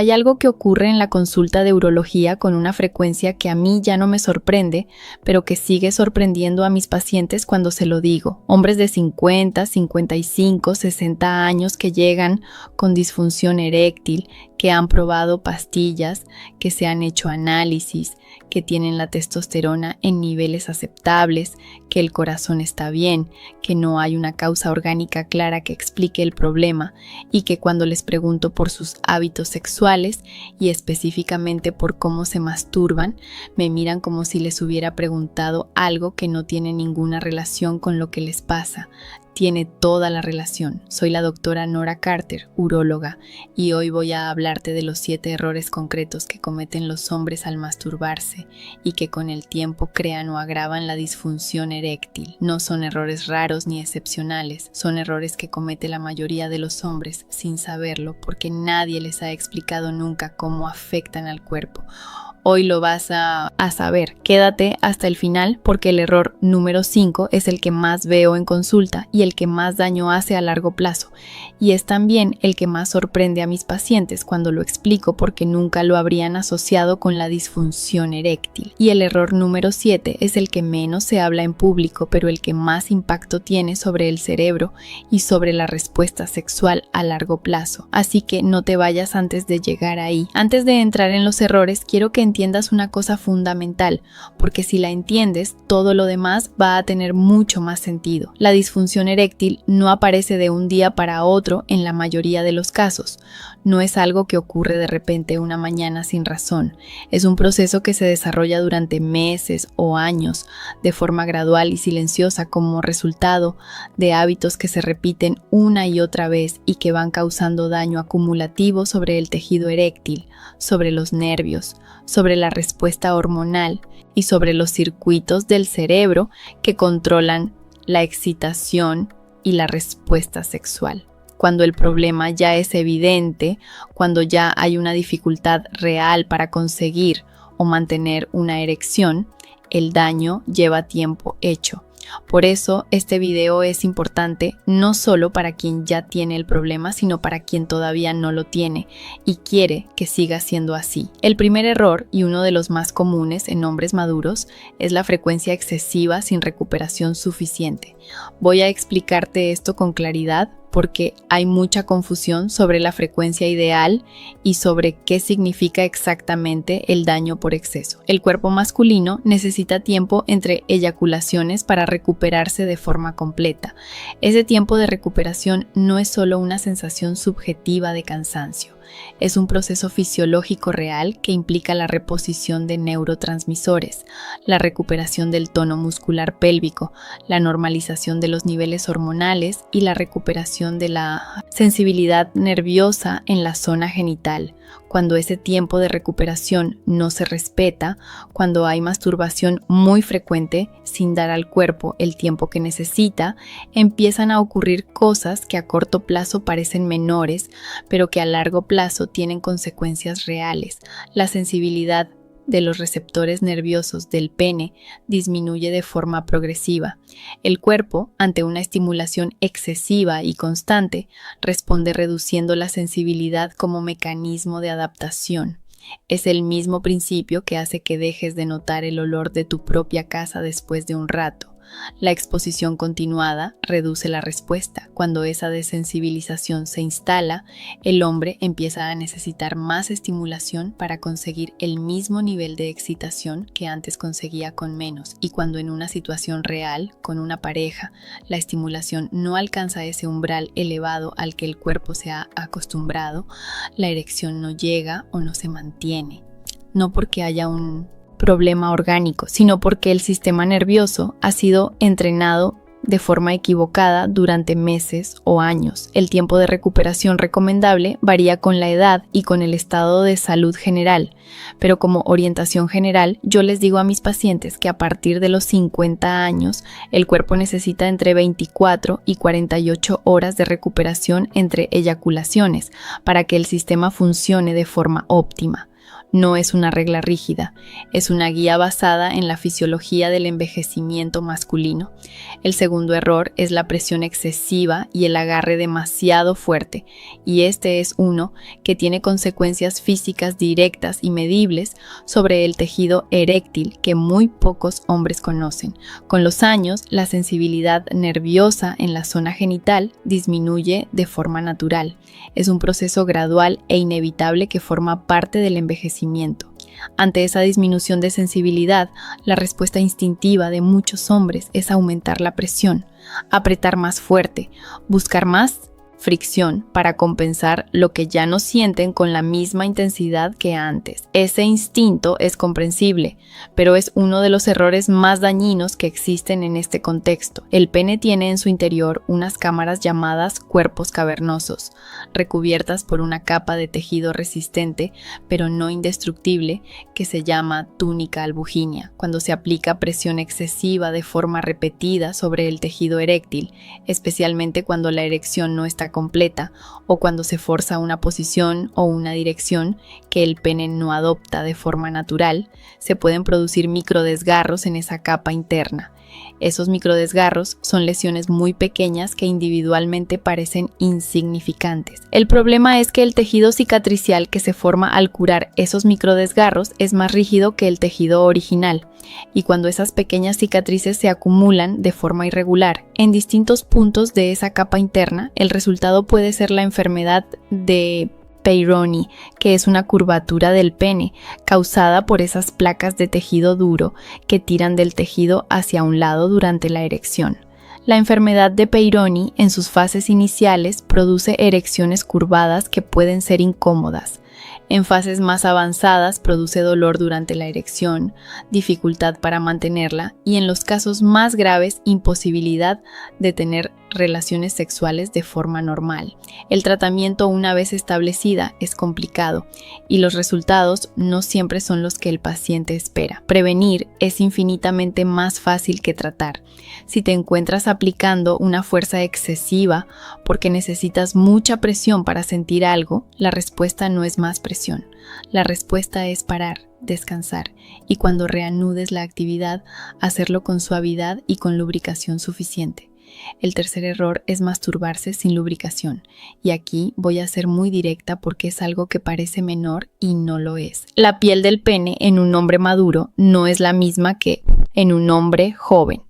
hay algo que ocurre en la consulta de urología con una frecuencia que a mí ya no me sorprende, pero que sigue sorprendiendo a mis pacientes cuando se lo digo. Hombres de 50, 55, 60 años que llegan con disfunción eréctil, que han probado pastillas, que se han hecho análisis, que tienen la testosterona en niveles aceptables, que el corazón está bien, que no hay una causa orgánica clara que explique el problema y que cuando les pregunto por sus hábitos sexuales y específicamente por cómo se masturban, me miran como si les hubiera preguntado algo que no tiene ninguna relación con lo que les pasa. Tiene toda la relación. Soy la doctora Nora Carter, uróloga, y hoy voy a hablarte de los 7 errores concretos que cometen los hombres al masturbarse y que con el tiempo crean o agravan la disfunción eréctil. No son errores raros ni excepcionales, son errores que comete la mayoría de los hombres sin saberlo porque nadie les ha explicado nunca cómo afectan al cuerpo. Hoy lo vas a saber. Quédate hasta el final porque el error número 5 es el que más veo en consulta y el que más daño hace a largo plazo. Y es también el que más sorprende a mis pacientes cuando lo explico porque nunca lo habrían asociado con la disfunción eréctil. Y el error número 7 es el que menos se habla en público, pero el que más impacto tiene sobre el cerebro y sobre la respuesta sexual a largo plazo. Así que no te vayas antes de llegar ahí. Antes de entrar en los errores, quiero que entiendas una cosa fundamental, porque si la entiendes, todo lo demás va a tener mucho más sentido. La disfunción eréctil no aparece de un día para otro en la mayoría de los casos. No es algo que ocurre de repente una mañana sin razón. Es un proceso que se desarrolla durante meses o años, de forma gradual y silenciosa como resultado de hábitos que se repiten una y otra vez y que van causando daño acumulativo sobre el tejido eréctil, sobre los nervios, sobre la respuesta hormonal y sobre los circuitos del cerebro que controlan la excitación y la respuesta sexual. Cuando el problema ya es evidente, cuando ya hay una dificultad real para conseguir o mantener una erección, el daño lleva tiempo hecho. Por eso este video es importante no solo para quien ya tiene el problema, sino para quien todavía no lo tiene y quiere que siga siendo así. El primer error, y uno de los más comunes en hombres maduros, es la frecuencia excesiva sin recuperación suficiente. Voy a explicarte esto con claridad porque hay mucha confusión sobre la frecuencia ideal y sobre qué significa exactamente el daño por exceso. El cuerpo masculino necesita tiempo entre eyaculaciones para recuperarse de forma completa. Ese tiempo de recuperación no es solo una sensación subjetiva de cansancio. Es un proceso fisiológico real que implica la reposición de neurotransmisores, la recuperación del tono muscular pélvico, la normalización de los niveles hormonales y la recuperación de la sensibilidad nerviosa en la zona genital. Cuando ese tiempo de recuperación no se respeta, cuando hay masturbación muy frecuente sin dar al cuerpo el tiempo que necesita, empiezan a ocurrir cosas que a corto plazo parecen menores, pero que a largo plazo tienen consecuencias reales. La sensibilidad de los receptores nerviosos del pene disminuye de forma progresiva. El cuerpo, ante una estimulación excesiva y constante, responde reduciendo la sensibilidad como mecanismo de adaptación. Es el mismo principio que hace que dejes de notar el olor de tu propia casa después de un rato. La exposición continuada reduce la respuesta. Cuando esa desensibilización se instala, el hombre empieza a necesitar más estimulación para conseguir el mismo nivel de excitación que antes conseguía con menos. Y cuando en una situación real, con una pareja, la estimulación no alcanza ese umbral elevado al que el cuerpo se ha acostumbrado, la erección no llega o no se mantiene. No porque haya un problema orgánico, sino porque el sistema nervioso ha sido entrenado de forma equivocada durante meses o años. El tiempo de recuperación recomendable varía con la edad y con el estado de salud general, pero como orientación general, yo les digo a mis pacientes que a partir de los 50 años, el cuerpo necesita entre 24 y 48 horas de recuperación entre eyaculaciones para que el sistema funcione de forma óptima. No es una regla rígida, es una guía basada en la fisiología del envejecimiento masculino. El segundo error es la presión excesiva y el agarre demasiado fuerte, y este es uno que tiene consecuencias físicas directas y medibles sobre el tejido eréctil que muy pocos hombres conocen. Con los años, la sensibilidad nerviosa en la zona genital disminuye de forma natural. Es un proceso gradual e inevitable que forma parte del envejecimiento. Ante esa disminución de sensibilidad, la respuesta instintiva de muchos hombres es aumentar la presión, apretar más fuerte, buscar más fricción para compensar lo que ya no sienten con la misma intensidad que antes. Ese instinto es comprensible, pero es uno de los errores más dañinos que existen en este contexto. El pene tiene en su interior unas cámaras llamadas cuerpos cavernosos, recubiertas por una capa de tejido resistente, pero no indestructible, que se llama túnica albuginea. Cuando se aplica presión excesiva de forma repetida sobre el tejido eréctil, especialmente cuando la erección no está completa o cuando se forza una posición o una dirección que el pene no adopta de forma natural, se pueden producir microdesgarros en esa capa interna. Esos microdesgarros son lesiones muy pequeñas que individualmente parecen insignificantes. El problema es que el tejido cicatricial que se forma al curar esos microdesgarros es más rígido que el tejido original, y cuando esas pequeñas cicatrices se acumulan de forma irregular en distintos puntos de esa capa interna, el resultado puede ser la enfermedad de Peyronie, que es una curvatura del pene causada por esas placas de tejido duro que tiran del tejido hacia un lado durante la erección. La enfermedad de Peyronie en sus fases iniciales produce erecciones curvadas que pueden ser incómodas. En fases más avanzadas produce dolor durante la erección, dificultad para mantenerla y en los casos más graves imposibilidad de tener relaciones sexuales de forma normal. El tratamiento una vez establecida es complicado y los resultados no siempre son los que el paciente espera. Prevenir es infinitamente más fácil que tratar. Si te encuentras aplicando una fuerza excesiva porque necesitas mucha presión para sentir algo, la respuesta no es más presión. La respuesta es parar, descansar y cuando reanudes la actividad, hacerlo con suavidad y con lubricación suficiente. El tercer error es masturbarse sin lubricación, y aquí voy a ser muy directa porque es algo que parece menor y no lo es. La piel del pene en un hombre maduro no es la misma que en un hombre joven.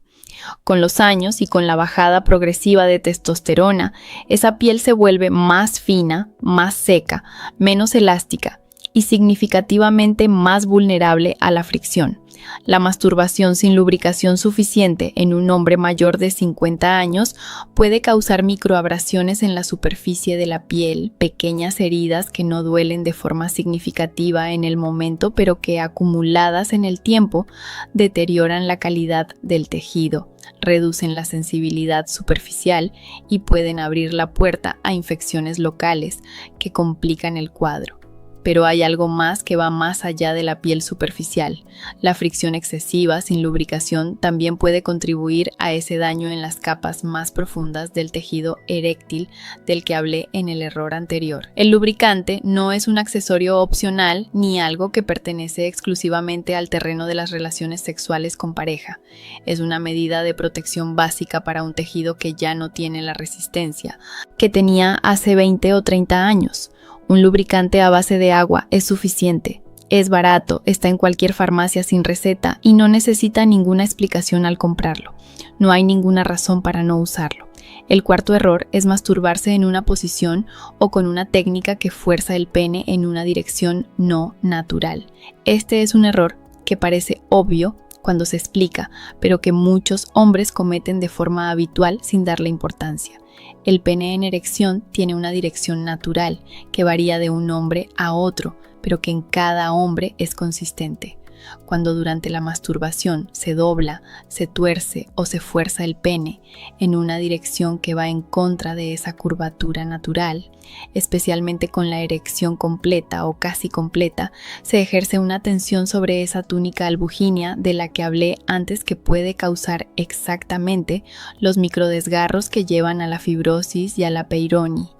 Con los años y con la bajada progresiva de testosterona, esa piel se vuelve más fina, más seca, menos elástica y significativamente más vulnerable a la fricción. La masturbación sin lubricación suficiente en un hombre mayor de 50 años puede causar microabrasiones en la superficie de la piel, pequeñas heridas que no duelen de forma significativa en el momento, pero que acumuladas en el tiempo deterioran la calidad del tejido, reducen la sensibilidad superficial y pueden abrir la puerta a infecciones locales que complican el cuadro. Pero hay algo más que va más allá de la piel superficial. La fricción excesiva sin lubricación también puede contribuir a ese daño en las capas más profundas del tejido eréctil del que hablé en el error anterior. El lubricante no es un accesorio opcional ni algo que pertenece exclusivamente al terreno de las relaciones sexuales con pareja. Es una medida de protección básica para un tejido que ya no tiene la resistencia que tenía hace 20 o 30 años. Un lubricante a base de agua es suficiente, es barato, está en cualquier farmacia sin receta y no necesita ninguna explicación al comprarlo. No hay ninguna razón para no usarlo. El cuarto error es masturbarse en una posición o con una técnica que fuerza el pene en una dirección no natural. Este es un error que parece obvio cuando se explica, pero que muchos hombres cometen de forma habitual sin darle importancia. El pene en erección tiene una dirección natural que varía de un hombre a otro, pero que en cada hombre es consistente. Cuando durante la masturbación se dobla, se tuerce o se fuerza el pene en una dirección que va en contra de esa curvatura natural, especialmente con la erección completa o casi completa, se ejerce una tensión sobre esa túnica albuginea de la que hablé antes que puede causar exactamente los microdesgarros que llevan a la fibrosis y a la Peyronie.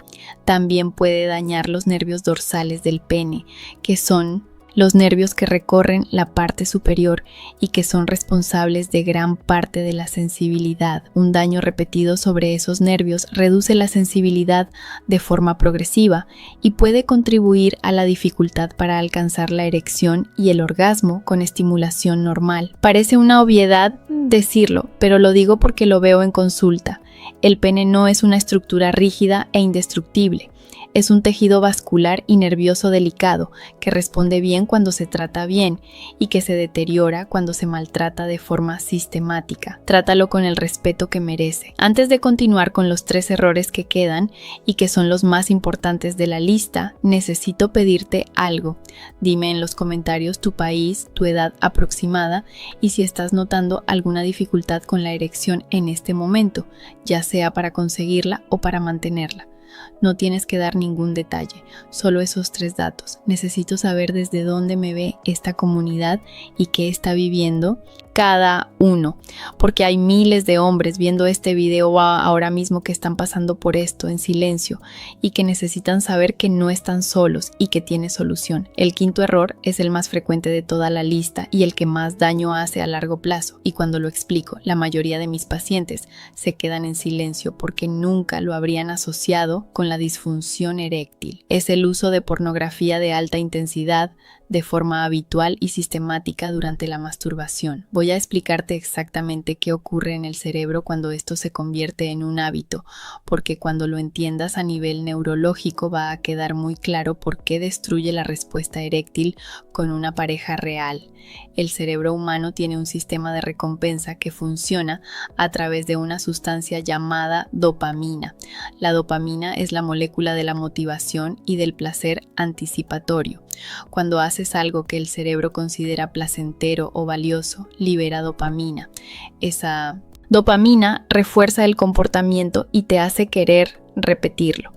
También puede dañar los nervios dorsales del pene, que son los nervios que recorren la parte superior y que son responsables de gran parte de la sensibilidad. Un daño repetido sobre esos nervios reduce la sensibilidad de forma progresiva y puede contribuir a la dificultad para alcanzar la erección y el orgasmo con estimulación normal. Parece una obviedad decirlo, pero lo digo porque lo veo en consulta. El pene no es una estructura rígida e indestructible. Es un tejido vascular y nervioso delicado que responde bien cuando se trata bien y que se deteriora cuando se maltrata de forma sistemática. Trátalo con el respeto que merece. Antes de continuar con los 3 errores que quedan y que son los más importantes de la lista, necesito pedirte algo. Dime en los comentarios tu país, tu edad aproximada y si estás notando alguna dificultad con la erección en este momento, ya sea para conseguirla o para mantenerla. No tienes que dar ningún detalle, solo esos 3 datos. Necesito saber desde dónde me ve esta comunidad y qué está viviendo cada uno, porque hay miles de hombres viendo este video ahora mismo que están pasando por esto en silencio y que necesitan saber que no están solos y que tiene solución. El 5º error es el más frecuente de toda la lista y el que más daño hace a largo plazo, y cuando lo explico, la mayoría de mis pacientes se quedan en silencio porque nunca lo habrían asociado con la disfunción eréctil. Es el uso de pornografía de alta intensidad de forma habitual y sistemática durante la masturbación. Voy a explicarte exactamente qué ocurre en el cerebro cuando esto se convierte en un hábito, porque cuando lo entiendas a nivel neurológico va a quedar muy claro por qué destruye la respuesta eréctil con una pareja real. El cerebro humano tiene un sistema de recompensa que funciona a través de una sustancia llamada dopamina. La dopamina es la molécula de la motivación y del placer anticipatorio. Cuando haces algo que el cerebro considera placentero o valioso, libera dopamina. Esa dopamina refuerza el comportamiento y te hace querer repetirlo.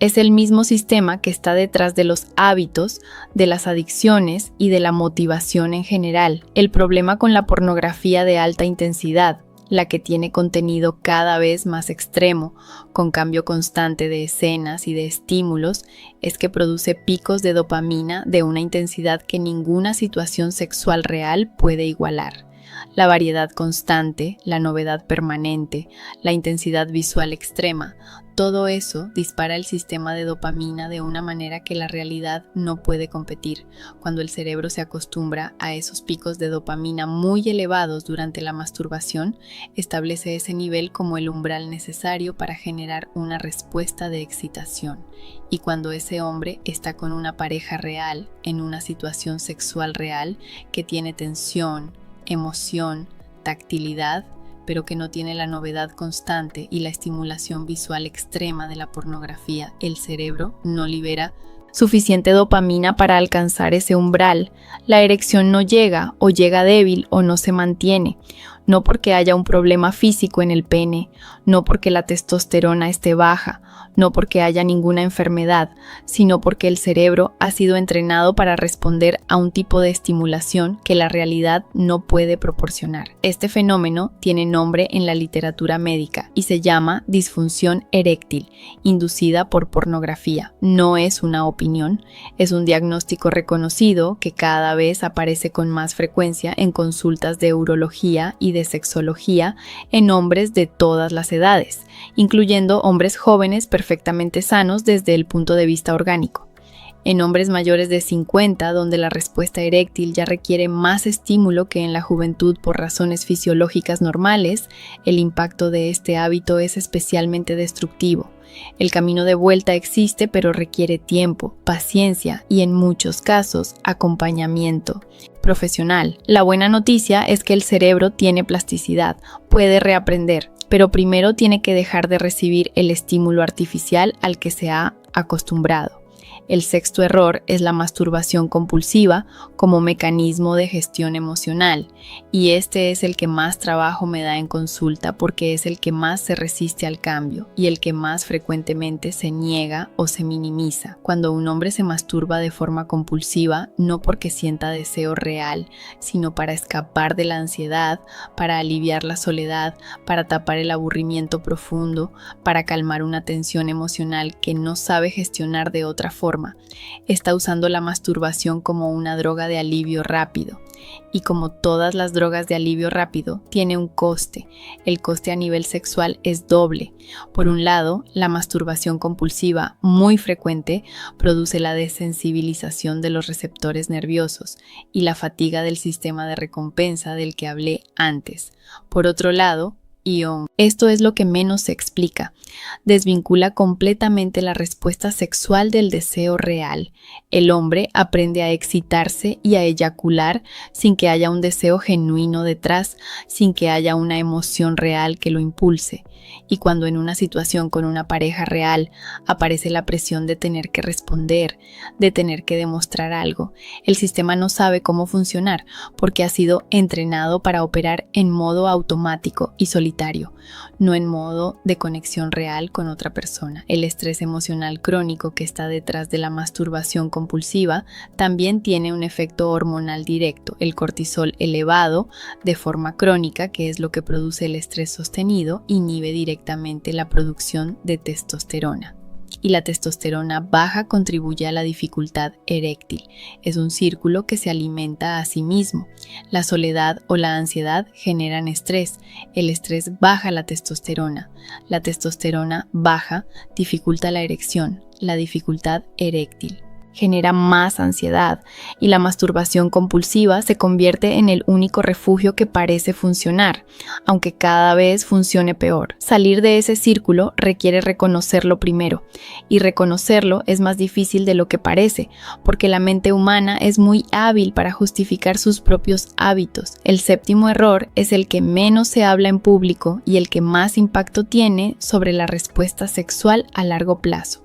Es el mismo sistema que está detrás de los hábitos, de las adicciones y de la motivación en general. El problema con la pornografía de alta intensidad, la que tiene contenido cada vez más extremo, con cambio constante de escenas y de estímulos, es que produce picos de dopamina de una intensidad que ninguna situación sexual real puede igualar. La variedad constante, la novedad permanente, la intensidad visual extrema, todo eso dispara el sistema de dopamina de una manera que la realidad no puede competir. Cuando el cerebro se acostumbra a esos picos de dopamina muy elevados durante la masturbación, establece ese nivel como el umbral necesario para generar una respuesta de excitación. Y cuando ese hombre está con una pareja real, en una situación sexual real, que tiene tensión, emoción, tactilidad, pero que no tiene la novedad constante y la estimulación visual extrema de la pornografía, el cerebro no libera suficiente dopamina para alcanzar ese umbral. La erección no llega, o llega débil, o no se mantiene. No porque haya un problema físico en el pene, no porque la testosterona esté baja, no porque haya ninguna enfermedad, sino porque el cerebro ha sido entrenado para responder a un tipo de estimulación que la realidad no puede proporcionar. Este fenómeno tiene nombre en la literatura médica y se llama disfunción eréctil, inducida por pornografía. No es una opinión, es un diagnóstico reconocido que cada vez aparece con más frecuencia en consultas de urología y de sexología en hombres de todas las edades, incluyendo hombres jóvenes perfectamente sanos desde el punto de vista orgánico. En hombres mayores de 50, donde la respuesta eréctil ya requiere más estímulo que en la juventud por razones fisiológicas normales, el impacto de este hábito es especialmente destructivo. El camino de vuelta existe, pero requiere tiempo, paciencia y, en muchos casos, acompañamiento profesional. La buena noticia es que el cerebro tiene plasticidad, puede reaprender, pero primero tiene que dejar de recibir el estímulo artificial al que se ha acostumbrado. El 6º error es la masturbación compulsiva como mecanismo de gestión emocional, y este es el que más trabajo me da en consulta porque es el que más se resiste al cambio y el que más frecuentemente se niega o se minimiza. Cuando un hombre se masturba de forma compulsiva, no porque sienta deseo real, sino para escapar de la ansiedad, para aliviar la soledad, para tapar el aburrimiento profundo, para calmar una tensión emocional que no sabe gestionar de otra forma, forma. Está usando la masturbación como una droga de alivio rápido. Y como todas las drogas de alivio rápido, tiene un coste. El coste a nivel sexual es doble. Por un lado, la masturbación compulsiva, muy frecuente, produce la desensibilización de los receptores nerviosos y la fatiga del sistema de recompensa del que hablé antes. Por otro lado, esto es lo que menos se explica. Desvincula completamente la respuesta sexual del deseo real. El hombre aprende a excitarse y a eyacular sin que haya un deseo genuino detrás, sin que haya una emoción real que lo impulse. Y cuando en una situación con una pareja real aparece la presión de tener que responder, de tener que demostrar algo, el sistema no sabe cómo funcionar porque ha sido entrenado para operar en modo automático y solitario, no en modo de conexión real con otra persona. El estrés emocional crónico que está detrás de la masturbación compulsiva también tiene un efecto hormonal directo, el cortisol elevado de forma crónica, que es lo que produce el estrés sostenido, inhibe directamente la producción de testosterona. Y la testosterona baja contribuye a la dificultad eréctil. Es un círculo que se alimenta a sí mismo. La soledad o la ansiedad generan estrés. El estrés baja la testosterona. La testosterona baja dificulta la erección, la dificultad eréctil. Genera más ansiedad y la masturbación compulsiva se convierte en el único refugio que parece funcionar, aunque cada vez funcione peor. Salir de ese círculo requiere reconocerlo primero, y reconocerlo es más difícil de lo que parece, porque la mente humana es muy hábil para justificar sus propios hábitos. El séptimo error es el que menos se habla en público y el que más impacto tiene sobre la respuesta sexual a largo plazo.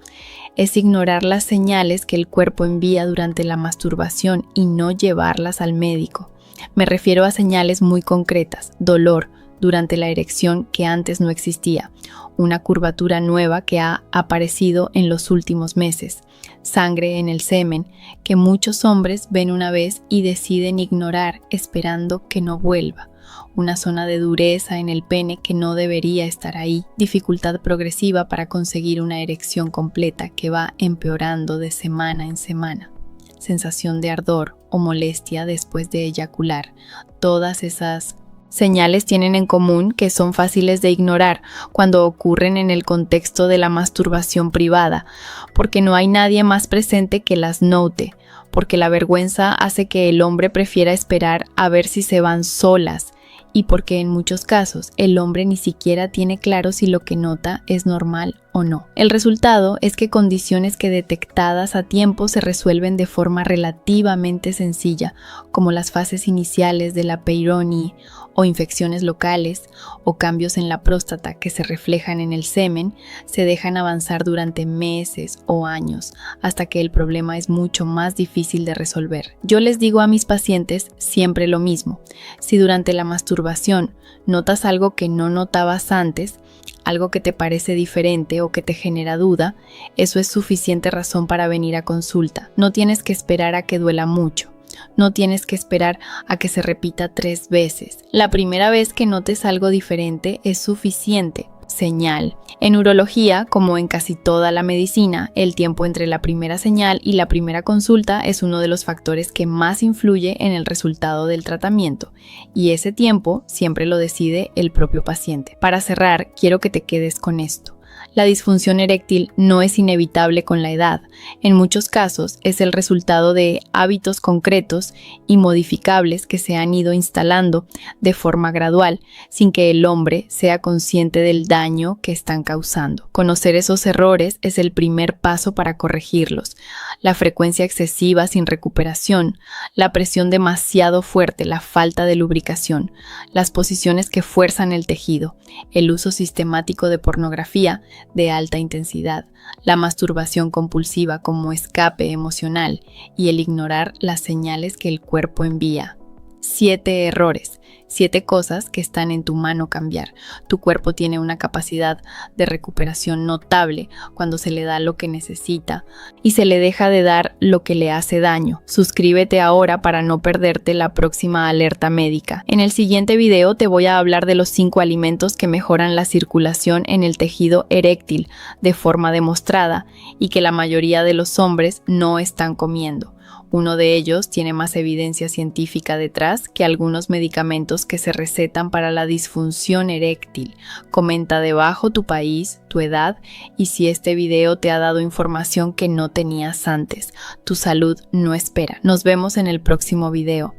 Es ignorar las señales que el cuerpo envía durante la masturbación y no llevarlas al médico. Me refiero a señales muy concretas: dolor durante la erección que antes no existía, una curvatura nueva que ha aparecido en los últimos meses, sangre en el semen que muchos hombres ven una vez y deciden ignorar esperando que no vuelva, una zona de dureza en el pene que no debería estar ahí, dificultad progresiva para conseguir una erección completa que va empeorando de semana en semana, sensación de ardor o molestia después de eyacular. Todas esas señales tienen en común que son fáciles de ignorar cuando ocurren en el contexto de la masturbación privada, porque no hay nadie más presente que las note, porque la vergüenza hace que el hombre prefiera esperar a ver si se van solas, y porque en muchos casos el hombre ni siquiera tiene claro si lo que nota es normal o no. El resultado es que condiciones que detectadas a tiempo se resuelven de forma relativamente sencilla, como las fases iniciales de la Peyronie o infecciones locales o cambios en la próstata que se reflejan en el semen, se dejan avanzar durante meses o años hasta que el problema es mucho más difícil de resolver. Yo les digo a mis pacientes siempre lo mismo: si durante la masturbación notas algo que no notabas antes, algo que te parece diferente o que te genera duda, eso es suficiente razón para venir a consulta. No tienes que esperar a que duela mucho. No tienes que esperar a que se repita 3 veces. La primera vez que notes algo diferente es suficiente. Señal. En urología, como en casi toda la medicina, el tiempo entre la primera señal y la primera consulta es uno de los factores que más influye en el resultado del tratamiento, y ese tiempo siempre lo decide el propio paciente. Para cerrar, quiero que te quedes con esto. La disfunción eréctil no es inevitable con la edad. En muchos casos es el resultado de hábitos concretos y modificables que se han ido instalando de forma gradual, sin que el hombre sea consciente del daño que están causando. Conocer esos errores es el primer paso para corregirlos. La frecuencia excesiva sin recuperación, la presión demasiado fuerte, la falta de lubricación, las posiciones que fuerzan el tejido, el uso sistemático de pornografía de alta intensidad, la masturbación compulsiva como escape emocional y el ignorar las señales que el cuerpo envía. 7 errores, 7 cosas que están en tu mano cambiar. Tu cuerpo tiene una capacidad de recuperación notable cuando se le da lo que necesita y se le deja de dar lo que le hace daño. Suscríbete ahora para no perderte la próxima alerta médica. En el siguiente video te voy a hablar de los 5 alimentos que mejoran la circulación en el tejido eréctil de forma demostrada y que la mayoría de los hombres no están comiendo. Uno de ellos tiene más evidencia científica detrás que algunos medicamentos que se recetan para la disfunción eréctil. Comenta debajo tu país, tu edad y si este video te ha dado información que no tenías antes. Tu salud no espera. Nos vemos en el próximo video.